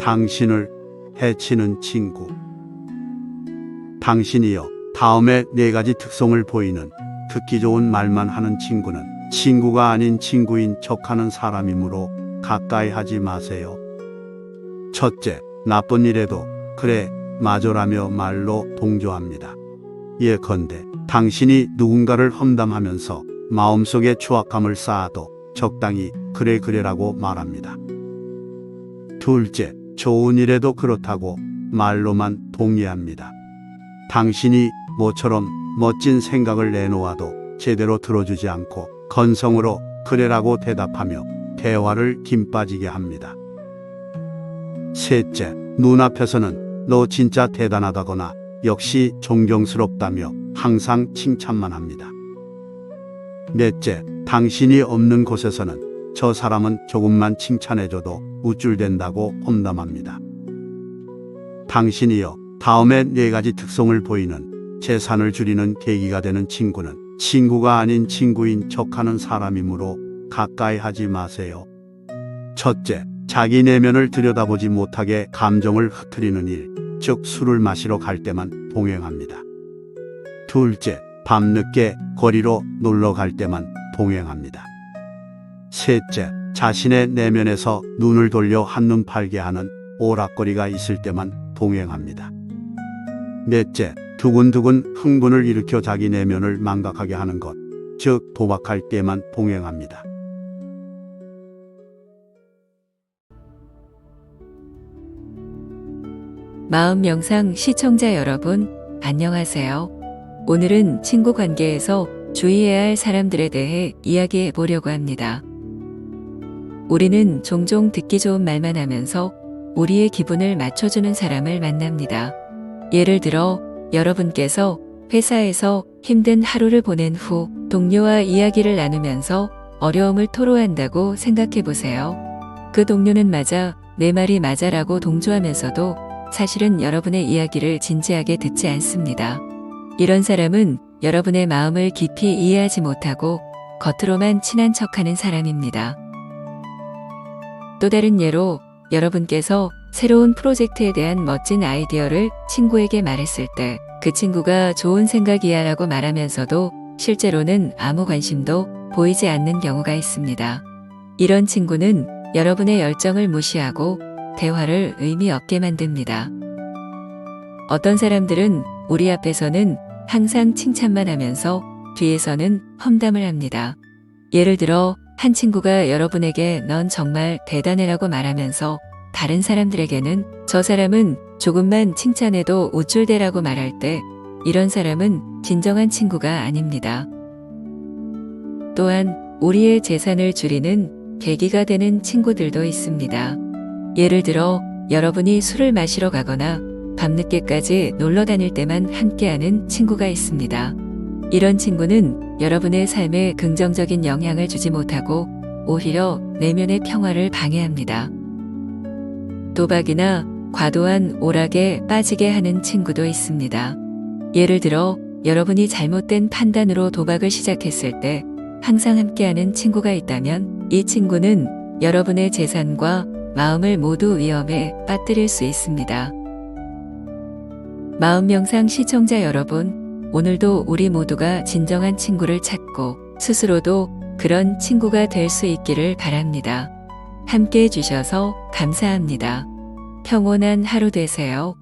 당신을 해치는 친구. 당신이여, 다음에 4가지 특성을 보이는 듣기 좋은 말만 하는 친구는 친구가 아닌 친구인 척하는 사람이므로 가까이 하지 마세요. 첫째, 나쁜 일에도 그래, 맞아라며 말로 동조합니다. 예컨대 당신이 누군가를 험담하면서 마음속에 추악감을 쌓아도 적당히 그래 그래라고 말합니다. 둘째, 좋은 일에도 그렇다고 말로만 동의합니다. 당신이 모처럼 멋진 생각을 내놓아도 제대로 들어주지 않고 건성으로 그래라고 대답하며 대화를 김 빠지게 합니다. 셋째, 눈앞에서는 너 진짜 대단하다거나 역시 존경스럽다며 항상 칭찬만 합니다. 넷째, 당신이 없는 곳에서는 저 사람은 조금만 칭찬해줘도 우쭐댄다고 험담합니다. 당신이여, 다음에 4가지 특성을 보이는 재산을 줄이는 계기가 되는 친구는 친구가 아닌 친구인 척하는 사람이므로 가까이 하지 마세요. 첫째, 자기 내면을 들여다보지 못하게 감정을 흐트리는 일, 즉 술을 마시러 갈 때만 동행합니다. 둘째, 밤늦게 거리로 놀러 갈 때만 동행합니다. 셋째, 자신의 내면에서 눈을 돌려 한눈 팔게 하는 오락거리가 있을 때만 동행합니다. 넷째, 두근두근 흥분을 일으켜 자기 내면을 망각하게 하는 것, 즉 도박할 때만 동행합니다. 마음 명상 시청자 여러분, 안녕하세요. 오늘은 친구 관계에서 주의해야 할 사람들에 대해 이야기해 보려고 합니다. 우리는 종종 듣기 좋은 말만 하면서 우리의 기분을 맞춰주는 사람을 만납니다. 예를 들어 여러분께서 회사에서 힘든 하루를 보낸 후 동료와 이야기를 나누면서 어려움을 토로한다고 생각해 보세요. 그 동료는 맞아, 내 말이 맞아라고 동조하면서도 사실은 여러분의 이야기를 진지하게 듣지 않습니다. 이런 사람은 여러분의 마음을 깊이 이해하지 못하고 겉으로만 친한 척하는 사람입니다. 또 다른 예로 여러분께서 새로운 프로젝트에 대한 멋진 아이디어를 친구에게 말했을 때 그 친구가 좋은 생각이야 라고 말하면서도 실제로는 아무 관심도 보이지 않는 경우가 있습니다. 이런 친구는 여러분의 열정을 무시하고 대화를 의미 없게 만듭니다. 어떤 사람들은 우리 앞에서는 항상 칭찬만 하면서 뒤에서는 험담을 합니다. 예를 들어 한 친구가 여러분에게 넌 정말 대단해라고 말하면서 다른 사람들에게는 저 사람은 조금만 칭찬해도 우쭐대라고 말할 때 이런 사람은 진정한 친구가 아닙니다. 또한 우리의 재산을 줄이는 계기가 되는 친구들도 있습니다. 예를 들어 여러분이 술을 마시러 가거나 밤늦게까지 놀러 다닐 때만 함께하는 친구가 있습니다. 이런 친구는 여러분의 삶에 긍정적인 영향을 주지 못하고 오히려 내면의 평화를 방해합니다. 도박이나 과도한 오락에 빠지게 하는 친구도 있습니다. 예를 들어 여러분이 잘못된 판단으로 도박을 시작했을 때 항상 함께하는 친구가 있다면 이 친구는 여러분의 재산과 마음을 모두 위험에 빠뜨릴 수 있습니다. 마음 명상 시청자 여러분, 오늘도 우리 모두가 진정한 친구를 찾고 스스로도 그런 친구가 될 수 있기를 바랍니다. 함께 해주셔서 감사합니다. 평온한 하루 되세요.